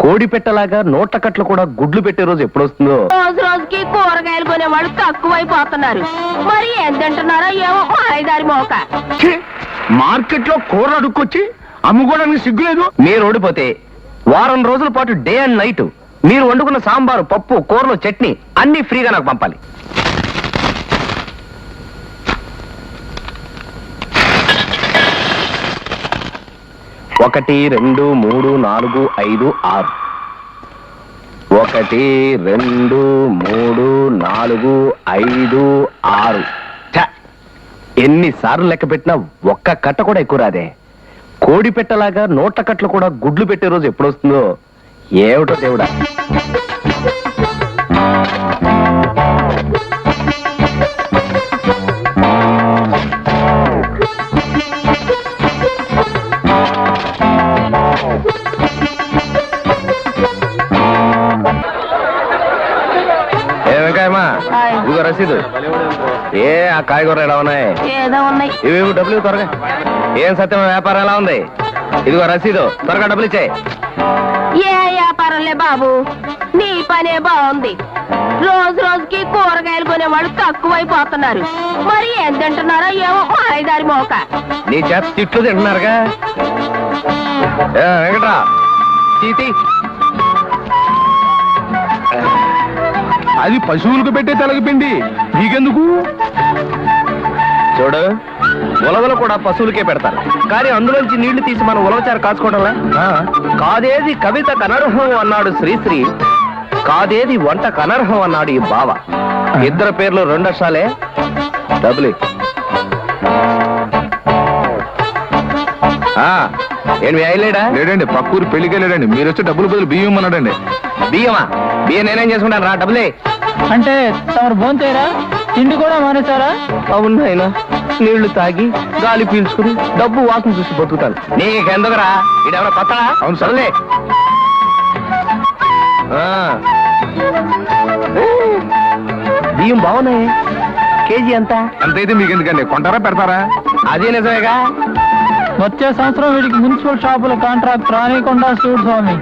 కోడి పెట్టలాగా నోట్ల కట్లు కూడా గుడ్లు పెట్టే రోజు ఎప్పుడు వస్తుందో. రోజు రోజుకి కూరగాయలు కొనేవాళ్ళు తక్కువైపోతున్నారు. మరి ఏం తింటున్నారో ఏమో మాయదారి మోక. మార్కెట్ లో కూర అడుక్కొచ్చి అమ్ముకోవడానికి సిగ్గులేదు. మీరు ఓడిపోతే వారం రోజుల పాటు డే అండ్ నైట్ మీరు వండుకున్న సాంబారు, పప్పు, కూరలు, చట్నీ అన్ని ఫ్రీగా నాకు పంపాలి. ఒకటి, 2, 3, 4, 5, 6. 1, 2, 3, 4, 5, 6. ఎన్నిసార్లు లెక్క పెట్టినా ఒక్క కట్ట కూడా ఎక్కువ రాదే. కోడి పెట్టలాగా నోట్ల కట్లు కూడా గుడ్లు పెట్టే రోజు ఎప్పుడు వస్తుందో ఏమిటో దేవుడా. వెంకాయమ్మా, ఇదిగో రసీదు. ఏ ఆ కాయగూర ఎలా ఉన్నాయి? ఏదో ఉన్నాయి. ఇవి డబ్బులు త్వరగా. ఏం సత్యం, వ్యాపారం ఎలా ఉంది? ఇదిగో రసీదు, త్వరగా డబ్బులు ఇచ్చాయి. ఏ వ్యాపారంలే బాబు, నీ పనే బాగుంది. రోజు రోజుకి కూరగాయలు కొనేవాళ్ళు తక్కువైపోతున్నారు. మరి ఏం తింటున్నారో ఏమో మాయదారి మోక. నీ చేత తిట్లు తింటున్నారుగా. వెంకట్రా, తీతి. అది పశువులకు పెట్టే తలగిపిండి, నీకెందుకు? చూడు, ఉలవలు కూడా పశువులకే పెడతారు, కానీ అందులోంచి నీళ్లు తీసి మనం ఉలవచారు కాచుకోవడంలా. కాదేది కవిత కనర్హం అన్నాడు శ్రీశ్రీ, కాదేది వంట కనర్హం అన్నాడు ఈ బావ. ఇద్దరు పేర్లు 2 అక్షరాలే. డబ్బులు ఏంటి మీ అయిలేడా? లేడండి, పక్కూరు పెళ్లికే లేడండి. మీరు వచ్చి డబ్బులు బదులు బియ్యం అన్నాడండి. బియ్యమా? బియ్యం నేనేం చేసుకుంటాను రా. డబ్బులే అంటే తమరు భోంచేరా? తిండి కూడా మానేశారా? అవును ఆయన, నీళ్లు తాగి గాలి పీల్చుకుని డబ్బు వాసన చూసి బతుకుతాను. నీకెందుకురా, ఇడెవరో కొత్తడా? అవును సరేలే. బియ్యం బాగున్నాయి. కేజీ ఎంత? ఎంతైతే మీకు ఎందుకండి, కొంటారా పెడతారా? అదే నిజమేగా. వచ్చే సంవత్సరం వీడికి మున్సిపల్ షాపుల కాంట్రాక్ట్ రానికుండా చూడు స్వామి.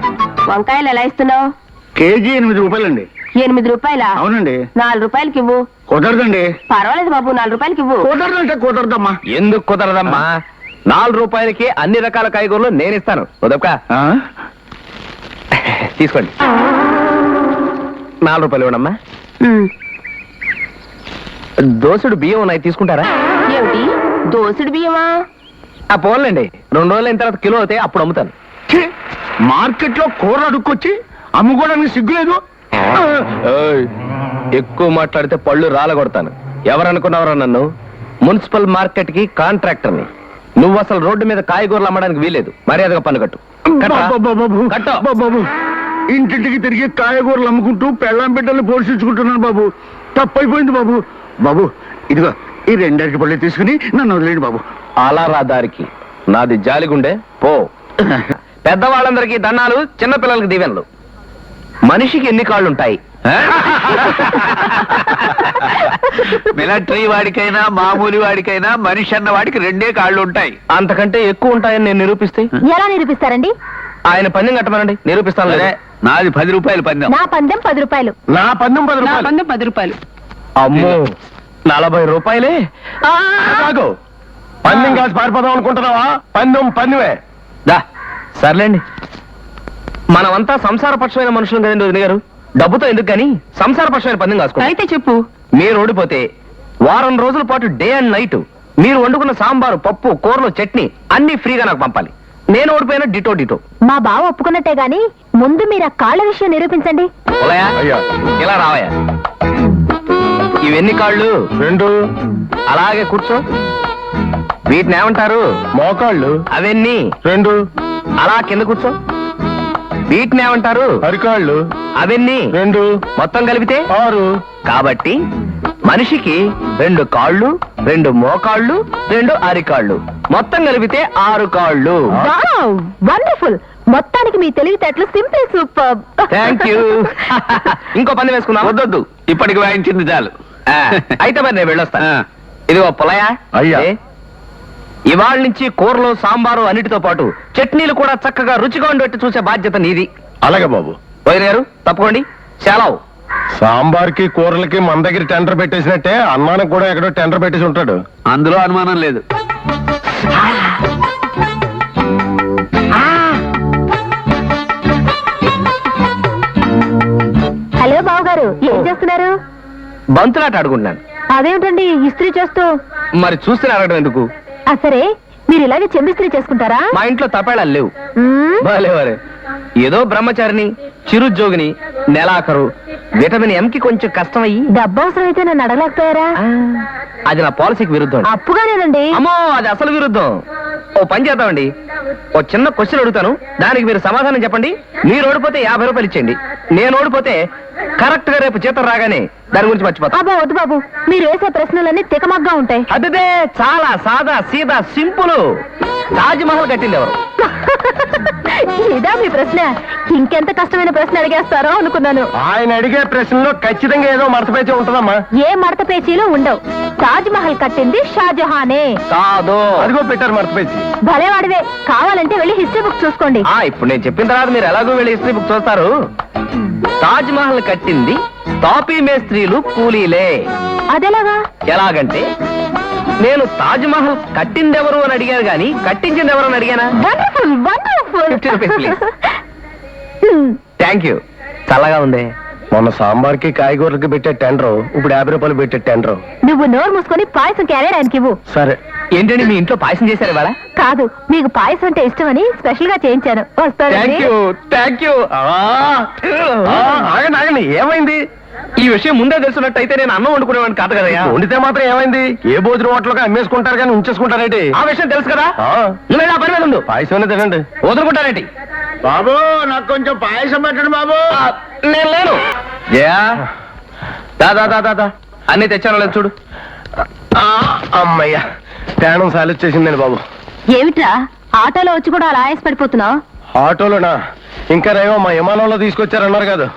వంకాయలు ఎలా ఇస్తున్నావు? కేజీ 8 రూపాయలండి. 8 రూపాయలా? అవునండి. 4 రూపాయలకి ఇవ్వు. కుదరదండి. పర్వాలేదు బాబు, 4 రూపాయలకి ఇవ్వు. కుదరదంటే కుదరదమ్మా. ఎందుకు కుదరదమ్మా? 4 రూపాయలకి అన్ని రకాల కాయగూరలు నేను ఇస్తాను. ఉదప్కా తీసుకోండి. 4 రూపాయలు ఇవ్వడమ్మా. దోసుడు బియ్యం ఉన్నాయి, తీసుకుంటారా? ఏమిటి దోసుడు బియ్యమా? పోన్లేండి, 2 రోజులు అయిన తర్వాత కిలో అవుతాయి, అప్పుడు అమ్ముతాను. మార్కెట్ లో కూర అడుక్కొచ్చి అమ్ముకోవడానికి సిగ్గులేదు. ఎక్కువ మాట్లాడితే పళ్ళు రాలగొడతాను. ఎవరనుకున్నావరా నన్ను? మున్సిపల్ మార్కెట్ కి కాంట్రాక్టర్ని. నువ్వు అసలు రోడ్డు మీద కాయగూరలు అమ్మడానికి వీలేదు. మర్యాదగా పన్ను కట్టు. బాబు, ఇంటింటికి తిరిగి కాయగూరలు అమ్ముకుంటూ పెళ్ళాం బిడ్డలు పోషించుకుంటున్నాను బాబు. తప్పైపోయింది బాబు. బాబు ఇదిగో ఈ 2 అరటి పళ్ళు తీసుకుని నన్ను వదిలేండి బాబు. అలా రా దారికి. నాది జాలిగుండే పో. పెద్దవాళ్ళందరికీ దన్నాలు, చిన్నపిల్లలకి దీవెనలు. మనిషికి ఎన్ని కాళ్ళుంటాయి? మిలిటరీ వాడికైనా మామూలు వాడికైనా మనిషి అన్న వాడికి 2 కాళ్ళు ఉంటాయి. అంతకంటే ఎక్కువ ఉంటాయని నేను నిరూపిస్తే. ఎలా నిరూపిస్తారండి? ఆయన పందెం కట్టమనండి, నిరూపిస్తాను. సరే, నాది 10 రూపాయలు పందెం. నా పందెం 10 రూపాయలు. నా పందెం 10 రూపాయలు. 10 రూపాయలు. అమ్మో, 40 రూపాయలే. కాదు, పందెం కాసి పారిపోదాం అనుకుంటున్నావా? పందెమే. దా సర్లేండి, మనమంతా సంసారపక్షమైన మనుషులు కదండి వదిన గారు. డబ్బుతో ఎందుకు కానీ సంసారపక్షమైన పందెం కాసుకో. అయితే చెప్పు. మీరు ఓడిపోతే వారం రోజుల పాటు డే అండ్ నైట్ మీరు వండుకున్న సాంబారు, పప్పు, కూరలు, చట్నీ అన్ని ఫ్రీగా నాకు పంపాలి. నేను ఓడిపోయినా డిటో డిటో. మా బావ ఒప్పుకున్నట్టే గాని ముందు మీరు ఆ కాళ్ళ విషయం నిరూపించండి. ఇలా రావయ్యా. ఇవెన్ని కాళ్ళు? 2. అలాగే కూర్చో. వీటిని ఏమంటారు? మోకాళ్ళు. అవన్నీ 2. అలా కింద కూర్చో. వీటిని ఏమంటారు? అరికాళ్ళు. అవన్నీ 2. మొత్తం కలిపితే 6. కాబట్టి మనిషికి 2 కాళ్ళు, 2 మోకాళ్ళు, 2 అరికాళ్ళు, మొత్తం కలిపితే 6 కాళ్ళు. వండర్ఫుల్. మొత్తానికి మీ తెలివితేటలు సింపుల్ సూపర్. Thank you. ఇంకో పందెం వేసుకుందాం. వద్దొద్దు, ఇప్పటికి వాయించింది చాలు. అయితే మరి నేను వెళ్ళొస్తాను. ఇదిగో పులయా. అయ్యా. ఇవాళ నుంచి కూరలు, సాంబారు అన్నిటితో పాటు చట్నీలు కూడా చక్కగా రుచిగా ఉండేట్టు చూసే బాధ్యత నీది. అలాగే బాబు. వదిన గారు తప్పుకోండి. సెలవు. సాంబార్కి కూరలకి మన దగ్గర టెండర్ పెట్టేసినట్టే అన్నానికి కూడా ఎక్కడో టెండర్ పెట్టేసి ఉంటాడు. అందులో అనుమానం లేదు. హలో బావగారు, ఏం చేస్తున్నారు? బంతులాట ఆడుకుంటున్నాను. అదేమిటండి ఇస్త్రీ చేస్తూ? మరి చూస్తే అడగడం ఎందుకు? సరే, మీరు ఇలాగే చెంబిస్త్రీ చేసుకుంటారా? మా ఇంట్లో తపేళాలు లేవు. బాలేవారే, ఏదో బ్రహ్మచారిని, చిరుద్యోగిని, నెలాఖరు, విటమిన్ ఎం కి కొంచెం కష్టం అయ్యి డబ్బు అవసరం అయితే నన్ను అడగలేకపోయారా? అది నా పాలసీకి విరుద్ధం. అప్పుగానేనండి. అమ్మో, అది అసలు విరుద్ధం. ఓ పని చేద్దామండి, ఓ చిన్న క్వశ్చన్ అడుగుతాను, దానికి మీరు సమాధానం చెప్పండి. మీరు ఓడిపోతే 50 రూపాయలు ఇచ్చేయండి, నేను ఓడిపోతే కరెక్ట్ గా రేపు జీతం రాగానే దాని గురించి మర్చిపోతా. అబ్బా వద్దు బాబు, మీరు వేసే ప్రశ్నలన్నీ తికమగ్గా ఉంటాయి. అదే చాలా సాదా సీదా సింపుల్. తాజ్ మహల్ కట్టింది ఎవరు? ఇదా మీ ప్రశ్న? ఇంకెంత కష్టమైన ప్రశ్న అడిగేస్తారో అనుకున్నాను. ఆయన అడిగే ప్రశ్నలో ఖచ్చితంగా ఏదో మడతపేచి ఉంటుందమ్మా. ఏ మడత పేచీలు ఉండవు. తాజ్ మహల్ కట్టింది షాజహానే. కాదు. అదిగో పెట్టారు మడతపేచి. భలేవాడివే, కావాలంటే వెళ్ళి హిస్టరీ బుక్ చూసుకోండి. ఇప్పుడు నేను చెప్పిన తర్వాత మీరు ఎలాగో వెళ్ళి హిస్టరీ బుక్ చూస్తారు. తాజ్ మహల్ కట్టింది తాపీ మేస్త్రీలు, కూలీలే. అదెలాగా? ఎలాగంటే, నేను తాజ్ మహల్ కట్టింది ఎవరు అని అడిగాను గాని కట్టించింది ఎవరు అని అడిగానా? Wonderful, wonderful. 50 rupees please. Thank you. చల్లగా ఉంది. మొన్న సాంబార్కి కాయగూరలకి పెట్టే టెండర్ ఇప్పుడు 50 రూపాయలు పెట్టే టెండర్. నువ్వు నోరు మూసుకొని పాయసం క్యారియర్ ఆయనకి ఇవ్వు. సరే. ఏంటండి, మీ ఇంట్లో పాయసం చేశారు ఇవాళ? కాదు, మీకు పాయసం అంటే ఇష్టమని స్పెషల్ గా చేయించాను. వస్తానండి. Thank you. ఆగండి ఆగండి, ఏమైంది? ఈ విషయం ముందే తెలుసున్నట్టయితే నేను అన్నం వండుకునేవాడిని కాదు కదయ్యా. వండితే మాత్రం ఏమైంది? ఏ భోజనం హోటల్గా అమ్మేసుకుంటారు కానీ ఉంచేసుకుంటారేంటి? ఆ విషయం తెలుసు కదా. ఆ. నువ్వు ఇలా పని మీద ఉండు. పాయసం తినండి. వదులుకుంటారేంటి? బాబు, నాకు కొంచెం పాయసం పెట్టండి బాబు. నేను లేను. జయా, దాదా అన్ని తెచ్చాను లేదు చూడు. అమ్మయ్యా, ప్రాణం సాలిచ్చేసిందండి బాబు. ఏమిట్రా ఆటోలో వచ్చి కూడా అలా ఆయాస పడిపోతున్నావు? ఆటోలోనా? ఇంకా రేమో మా విమానంలో తీసుకొచ్చారన్నారు కదా.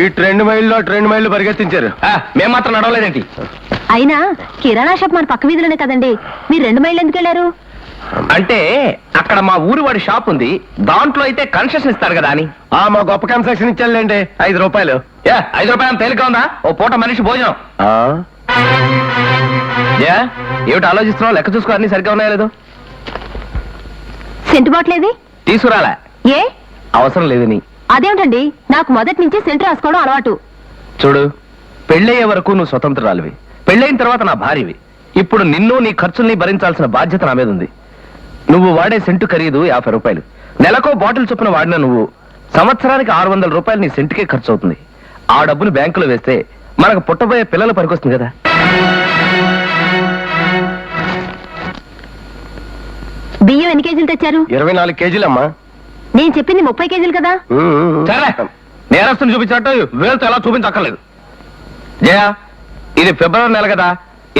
ఈ 2 మైళ్ళు పరిగెత్తించారు. మేము మాత్రం నడవలేదేంటి? అయినా కిరాణా షాప్ మన పక్క వీధిలోనే కదండి, మీరు 2 మైళ్ళు ఎందుకు వెళ్ళారు? అంటే అక్కడ మా ఊరి వాడి షాప్ ఉంది, దాంట్లో అయితే కన్సెషన్ ఇస్తారు కదా అని. మా గొప్ప కన్సెషన్ ఇచ్చారులేండి, 5 రూపాయలు. 5 రూపాయలు తేలిక ఉందా? ఓ పూట మనిషి భోజనం. ఏమిటి ఆలోచిస్తున్నావు? లెక్క చూసుకో, అన్ని సరిగ్గా ఉన్నాయో లేదో. సెంటు బాట్లేది తీసుకురాలే. ఏ అవసరం లేదని. అదేమిటండి, నాకు మొదటి నుంచి సెంటు రాసుకోవడం అలవాటు. చూడు, పెళ్ళయ్యే వరకు నువ్వు స్వతంత్రాలివి, పెళ్ళైన తర్వాత నా భార్యవి. ఇప్పుడు నిన్ను నీ ఖర్చుల్ని భరించాల్సిన బాధ్యత నా మీద ఉంది. నువ్వు వాడే సెంటు ఖరీదు 50 రూపాయలు. నెలకో బాటిల్ చొప్పున వాడిన నువ్వు సంవత్సరానికి 600 రూపాయలు నీ సెంటుకే ఖర్చు అవుతుంది. ఆ డబ్బును బ్యాంకులో వేస్తే మనకు పుట్టబోయే పిల్లలు పనికొస్తుంది కదా. బియ్యం ఎన్ని కేజీలు తెచ్చారు? 24 కేజీలమ్మా. నేను చెప్పింది 30 కేజీలు కదా. సరే, నేరస్తుని చూపించినట్టు వేలుతో ఎలా చూపించక్కర్లేదు. జయ, ఇది ఫిబ్రవరి నెల కదా,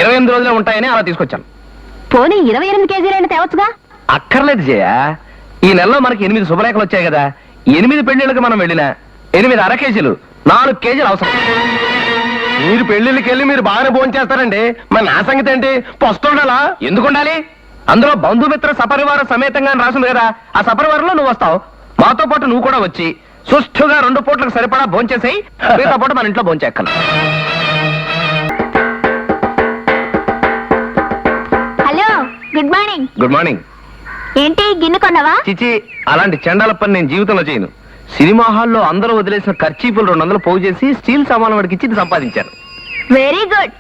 28 రోజులే ఉంటాయని అలా తీసుకొచ్చాను. పోనీ 28 కేజీలైనా తేవచ్చుగా. అక్కర్లేదు జయ, ఈ నెలలో మనకి 8 శుభలేఖలు వచ్చాయి కదా. 8 పెళ్లిళ్ళకి మనం వెళ్ళినా 8 అర కేజీలు, 4 కేజీలు అవసరం. మీరు పెళ్లిళ్ళకి వెళ్ళి మీరు బాగానే భోజనం చేస్తారండి, మరి నా సంగతి ఏంటి? పొస్తుండాలా? ఎందుకు ఉండాలి? అందులో బంధుమిత్ర సపరివార సమేతంగా అని రాసింది కదా. ఆ సపరివారంలో నువ్వు వస్తావు, మాతో పాటు నువ్వు కూడా వచ్చి సుష్ఠుగా 2 పూట్లకు సరిపడా భోంచేసేయి. మిగతా పూట మన ఇంట్లో భోంచేక్కల. Hello, good morning. Good morning. ఏంటి గిన్నె కొన్నావా? చిచి, అలాంటి చండాల పని నేను జీవితంలో చేయను. సినిమా హాల్లో అందరూ వదిలేసిన ఖర్చీపులు 200 పోగు చేసి స్టీల్ సామాన్ వాడికి ఇచ్చి సంపాదించాను. Very good.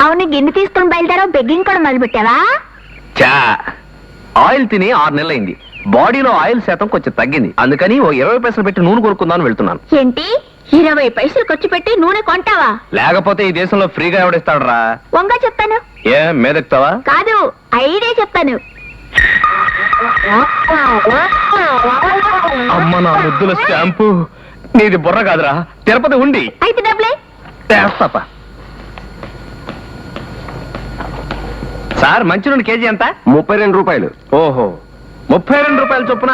అవును, గిన్నె తీసుకుని బయలుదేరావు, బెగ్గింగ్ కూడా మొదలు పెట్టావా? చా, ఆయిల్ తిని 6 నెలలైంది. బాడీలో ఆయిల్ శాతం కొంచెం తగ్గింది, అందుకని ఓ 20 పైసలు పెట్టి నూనె కొనుక్కుందామని వెళ్తున్నాను. ఏంటి 20 పైసలు ఖర్చు పెట్టి నూనె కొంటావా? లేకపోతే ఈ దేశంలో ఫ్రీగా ఎవడిస్తాడురా? వంగా చెప్తాను. ఏ మేదెక్తావా? కాదు, ఐడియా చెప్తాను. అమ్మ నా ముద్దుల స్టాంపు, నీది బుర్ర కాదురా, తిరుపతి ఉండి. అయితే డబ్బులే చేస్తాపా. సార్, మంచి నూనె కేజీ ఎంత? 32 రూపాయలు. ఓహో, 32 రూపాయల చొప్పున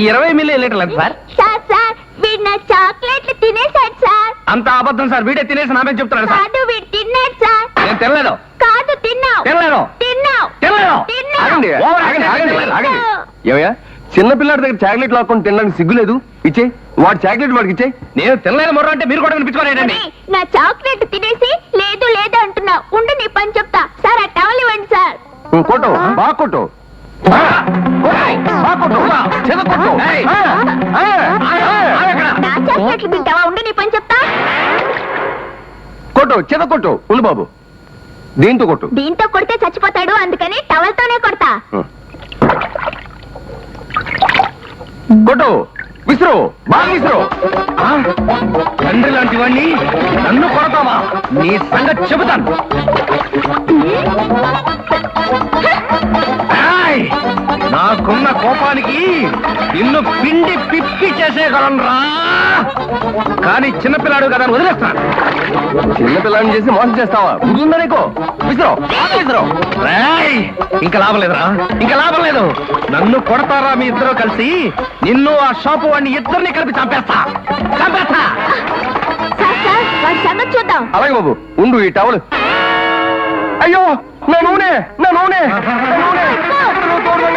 20 మిల్లీ లీటర్లు ఎంత సార్? సార్ సార్, వీడు నా చాక్లెట్లు తినేశాడు సార్. అంత అబద్ధం సార్, వీడే తినేసి నామే చెప్తున్నాడు సార్. కాదు, వీడు తిన్నాడు సార్. నేను తినలేదు. కాదు, తిన్నావు. తినలేదు. తిన్నావు. తినలేదు. తిన్నావు. ఆగండి, ఓవర్ ఆగండి, ఆగండి, యాక్షన్ ఆగండి. ఏమయ్యా, చిన్నపిల్లాడి దగ్గర చాక్లెట్ లాక్కొని తినడానికి సిగ్గులేదు? ఇచ్చే వాడు చాక్లెట్ వాడికి ఇచ్చే. నేను తినలేదు మొర్ర అంటే మీరు కూడా వినిపించుకోలేదండి. నా చాక్లెట్ తినేసి లేదు లేదు అంటున్నా. ఉండి నీ పని చెప్తా. సార్ ఆ టవల్ ఇవ్వండి సార్. కొట్టు బాగా కొట్టు. నా చాక్లెట్లు తింటావా? ఉండి నీ పని చెప్తా. కొట్టు చెద కొట్టు. ఉండు బాబు, దీంతో కొట్టు. దీంతో కొడితే చచ్చిపోతాడు, అందుకని టవల్ తోనే కొడతా. కొట్టు, విసురు, బాగా విసురు. తండ్రి లాంటి వాణ్ణి నన్ను కొడతావా? నీ సంగతి చెబుతాను. ఏయ్! నాకున్న కోపానికి నిన్ను పిండి పిప్పి చేసేయగలనురా. కానీ చిన్నపిల్లాడు కదా అని వదిలేస్తాను. చిన్నపిల్లాడిని చేసి మోసం చేస్తావా? గుర్తుందా నీకు? విసురు, బాగా విసురు. ఏయ్! ఇంకా లాభం లేదురా, ఇంకా లాభం లేదు. నన్ను కొడతారా మీ ఇద్దరు కలిసి? నిన్ను ఆ షాపు వాడిని ఇద్దరిని కలిపి చంపేస్తా. చంపేస్తా. సార్ సార్ వాడి సంగతి చూద్దాం. అలాగే బాబు, ఉండు ఈ టవల్. అయ్యో నా నూనె, నా నూనె, నా నూనె. తోడు